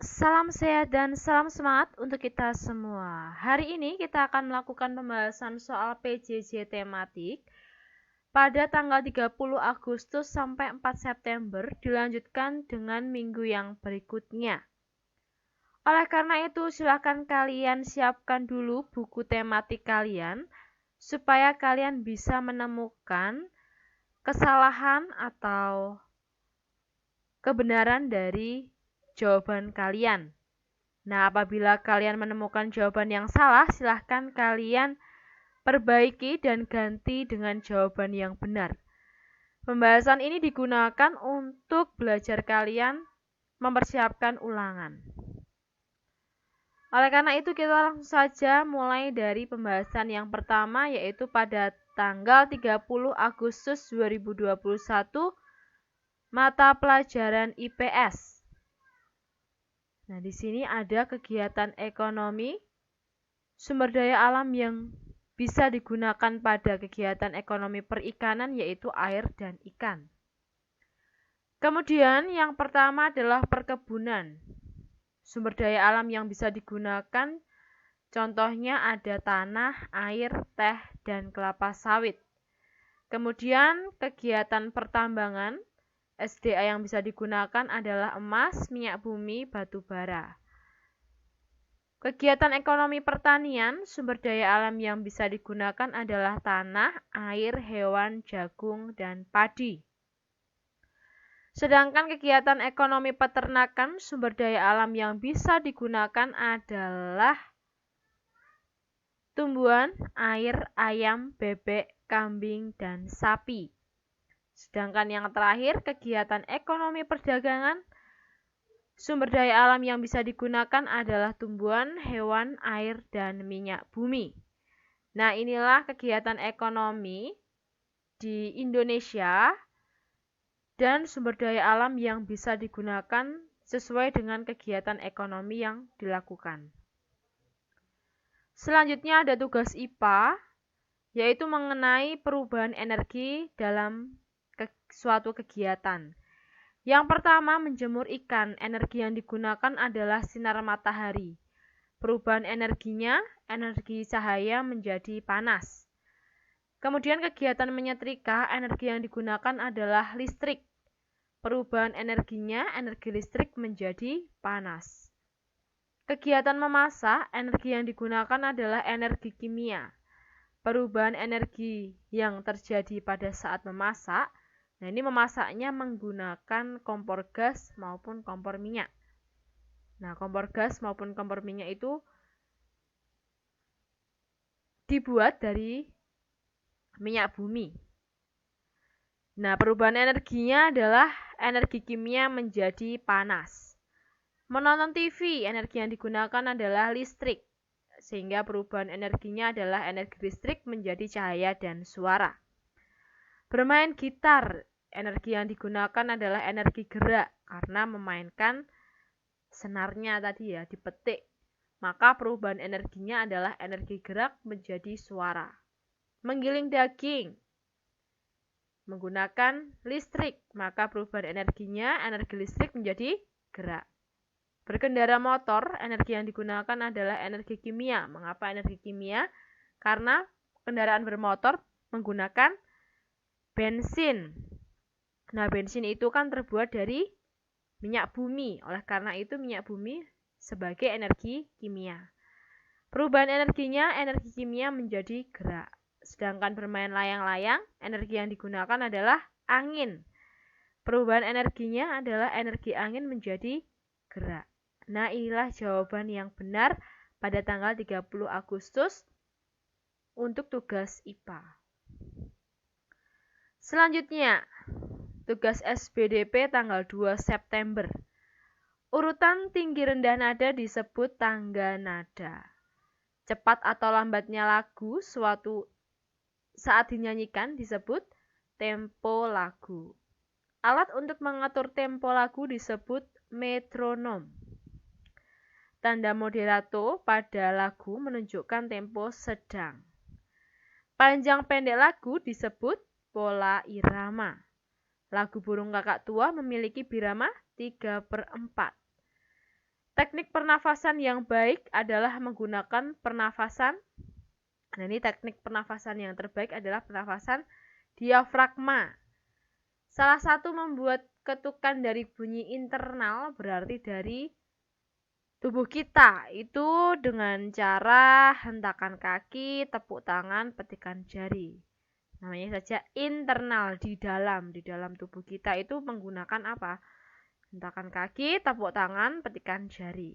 salam sehat dan salam semangat untuk kita semua. Hari ini kita akan melakukan pembahasan soal PJJ tematik pada tanggal 30 Agustus sampai 4 September, dilanjutkan dengan minggu yang berikutnya. Oleh karena itu, silakan kalian siapkan dulu buku tematik kalian supaya kalian bisa menemukan kesalahan atau kebenaran dari jawaban kalian. Nah, apabila kalian menemukan jawaban yang salah, silahkan kalian perbaiki dan ganti dengan jawaban yang benar. Pembahasan ini digunakan untuk belajar kalian mempersiapkan ulangan. Oleh karena itu, kita langsung saja mulai dari pembahasan yang pertama, yaitu pada tanggal 30 Agustus 2021, mata pelajaran IPS. Nah, di sini ada kegiatan ekonomi, sumber daya alam yang bisa digunakan pada kegiatan ekonomi perikanan, yaitu air dan ikan. Kemudian yang pertama adalah perkebunan. Sumber daya alam yang bisa digunakan, contohnya ada tanah, air, teh, dan kelapa sawit. Kemudian kegiatan pertambangan, SDA yang bisa digunakan adalah emas, minyak bumi, batu bara. Kegiatan ekonomi pertanian, sumber daya alam yang bisa digunakan adalah tanah, air, hewan, jagung, dan padi. Sedangkan kegiatan ekonomi peternakan, sumber daya alam yang bisa digunakan adalah tumbuhan, air, ayam, bebek, kambing, dan sapi. Sedangkan yang terakhir, kegiatan ekonomi perdagangan, sumber daya alam yang bisa digunakan adalah tumbuhan, hewan, air, dan minyak bumi. Nah, inilah kegiatan ekonomi di Indonesia dan sumber daya alam yang bisa digunakan sesuai dengan kegiatan ekonomi yang dilakukan. Selanjutnya ada tugas IPA, yaitu mengenai perubahan energi dalam suatu kegiatan. Yang pertama, menjemur ikan. Energi yang digunakan adalah sinar matahari. Perubahan energinya, energi cahaya menjadi panas. Kemudian kegiatan menyetrika, energi yang digunakan adalah listrik. Perubahan energinya, energi listrik menjadi panas. Kegiatan memasak, energi yang digunakan adalah energi kimia. Perubahan energi yang terjadi pada saat memasak, nah ini memasaknya menggunakan kompor gas maupun kompor minyak. Nah, kompor gas maupun kompor minyak itu dibuat dari minyak bumi. Nah, perubahan energinya adalah energi kimia menjadi panas. Menonton TV, energi yang digunakan adalah listrik, sehingga perubahan energinya adalah energi listrik menjadi cahaya dan suara. Bermain gitar, energi yang digunakan adalah energi gerak, karena memainkan senarnya tadi ya, dipetik. Maka perubahan energinya adalah energi gerak menjadi suara. Menggiling daging menggunakan listrik, maka perubahan energinya energi listrik menjadi gerak. Berkendara motor, energi yang digunakan adalah energi kimia. Mengapa energi kimia? Karena kendaraan bermotor menggunakan bensin. Nah, bensin itu kan terbuat dari minyak bumi. Oleh karena itu, minyak bumi sebagai energi kimia. Perubahan energinya, energi kimia menjadi gerak. Sedangkan bermain layang-layang, energi yang digunakan adalah angin. Perubahan energinya adalah energi angin menjadi gerak. Nah, inilah jawaban yang benar pada tanggal 30 Agustus untuk tugas IPA. Selanjutnya, tugas SBDP tanggal 2 September. Urutan tinggi rendah nada disebut tangga nada. Cepat atau lambatnya lagu suatu saat dinyanyikan disebut tempo lagu. Alat untuk mengatur tempo lagu disebut metronom. Tanda moderato pada lagu menunjukkan tempo sedang. Panjang pendek lagu disebut pola irama. Lagu burung kakak tua memiliki birama 3/4. Teknik pernafasan yang baik adalah menggunakan pernafasan. Nah, ini teknik pernafasan yang terbaik adalah pernafasan diafragma. Salah satu membuat ketukan dari bunyi internal, berarti dari tubuh kita, itu dengan cara hentakan kaki, tepuk tangan, petikan jari. Namanya saja internal, di dalam tubuh kita itu menggunakan apa? Hentakan kaki, tepuk tangan, petikan jari.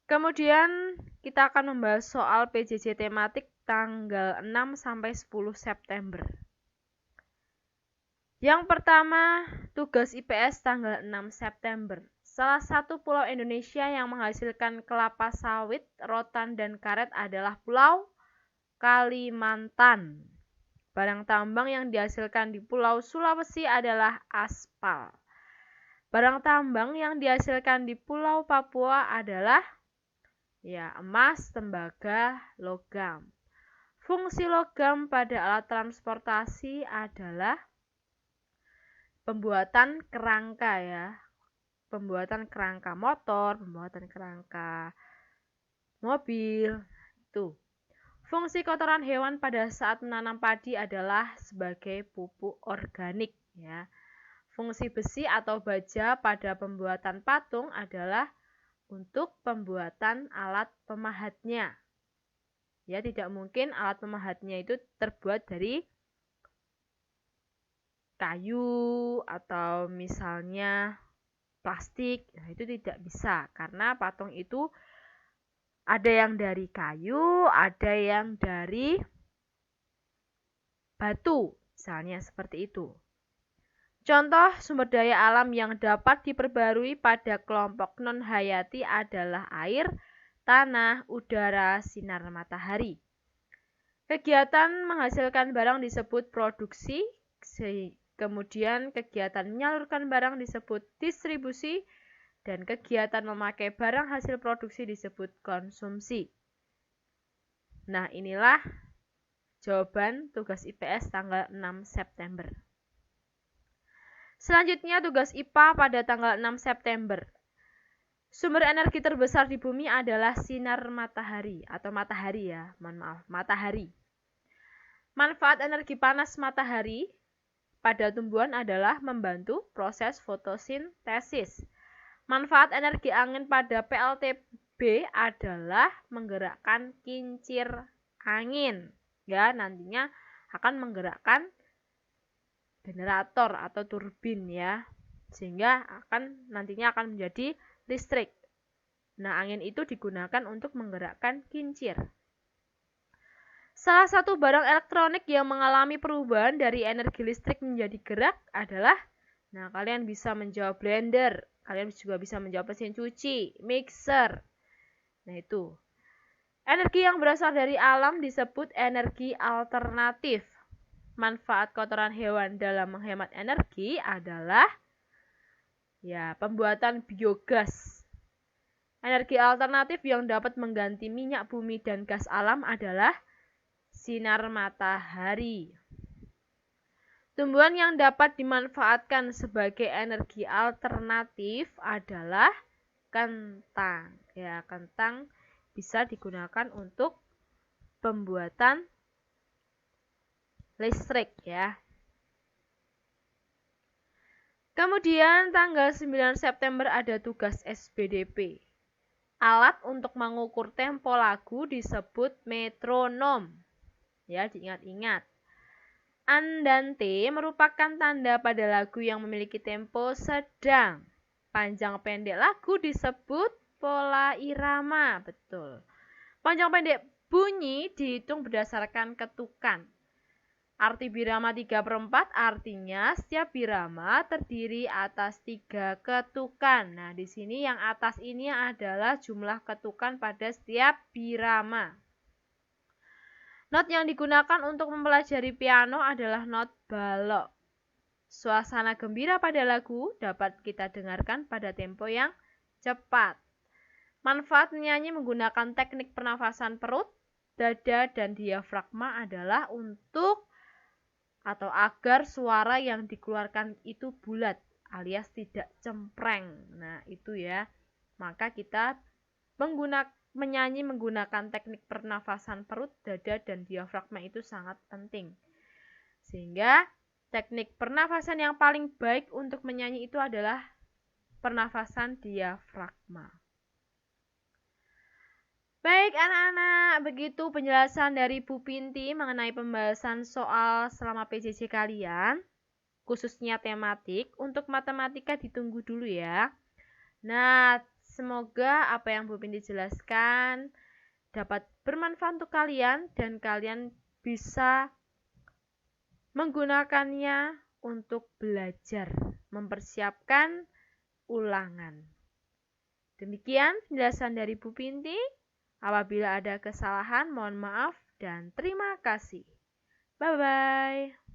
Kemudian kita akan membahas soal PJJ tematik tanggal 6 sampai 10 September. Yang pertama, tugas IPS tanggal 6 September. Salah satu pulau Indonesia yang menghasilkan kelapa sawit, rotan, dan karet adalah Pulau Kalimantan. Barang tambang yang dihasilkan di Pulau Sulawesi adalah aspal. Barang tambang yang dihasilkan di Pulau Papua adalah emas, tembaga, logam. Fungsi logam pada alat transportasi adalah pembuatan kerangka pembuatan kerangka motor, pembuatan kerangka mobil. Itu. Fungsi kotoran hewan pada saat menanam padi adalah sebagai pupuk organik Fungsi besi atau baja pada pembuatan patung adalah untuk pembuatan alat pemahatnya. Tidak mungkin alat pemahatnya itu terbuat dari kayu atau misalnya plastik. Itu tidak bisa karena patung itu ada yang dari kayu, ada yang dari batu, misalnya seperti itu. Contoh sumber daya alam yang dapat diperbarui pada kelompok non-hayati adalah air, tanah, udara, sinar matahari. Kegiatan menghasilkan barang disebut produksi, kemudian kegiatan menyalurkan barang disebut distribusi, dan kegiatan memakai barang hasil produksi disebut konsumsi. Nah, inilah jawaban tugas IPS tanggal 6 September. Selanjutnya tugas IPA pada tanggal 6 September. Sumber energi terbesar di bumi adalah sinar matahari atau matahari matahari. Manfaat energi panas matahari pada tumbuhan adalah membantu proses fotosintesis. Manfaat energi angin pada PLTB adalah menggerakkan kincir angin. Nantinya akan menggerakkan generator atau turbin sehingga nantinya akan menjadi listrik. Nah, angin itu digunakan untuk menggerakkan kincir. Salah satu barang elektronik yang mengalami perubahan dari energi listrik menjadi gerak adalah, kalian bisa menjawab blender, kalian juga bisa menjawab mesin cuci, mixer. Nah, itu. Energi yang berasal dari alam disebut energi alternatif. Manfaat kotoran hewan dalam menghemat energi adalah pembuatan biogas. Energi alternatif yang dapat mengganti minyak bumi dan gas alam adalah sinar matahari. Tumbuhan yang dapat dimanfaatkan sebagai energi alternatif adalah kentang. Kentang bisa digunakan untuk pembuatan listrik Kemudian tanggal 9 September ada tugas SBDP. Alat untuk mengukur tempo lagu disebut metronom. Diingat-ingat. Andante merupakan tanda pada lagu yang memiliki tempo sedang. Panjang pendek lagu disebut pola irama. Betul. Panjang pendek bunyi dihitung berdasarkan ketukan. Arti birama 3/4 artinya setiap birama terdiri atas 3 ketukan. Nah, di sini yang atas ini adalah jumlah ketukan pada setiap birama. Not yang digunakan untuk mempelajari piano adalah not balok. Suasana gembira pada lagu dapat kita dengarkan pada tempo yang cepat. Manfaat menyanyi menggunakan teknik pernafasan perut, dada, dan diafragma adalah untuk atau agar suara yang dikeluarkan itu bulat alias tidak cempreng. Nah, itu ya. Maka kita menyanyi menggunakan teknik pernafasan perut, dada, dan diafragma itu sangat penting. Sehingga teknik pernafasan yang paling baik untuk menyanyi itu adalah pernafasan diafragma. Baik anak-anak, begitu penjelasan dari Bu Pinti mengenai pembahasan soal selama PJJ kalian, khususnya tematik. Untuk matematika ditunggu dulu ya. Nah, semoga apa yang Bu Pinti jelaskan dapat bermanfaat untuk kalian dan kalian bisa menggunakannya untuk belajar, mempersiapkan ulangan. Demikian penjelasan dari Bu Pinti. Apabila ada kesalahan, mohon maaf dan terima kasih. Bye-bye.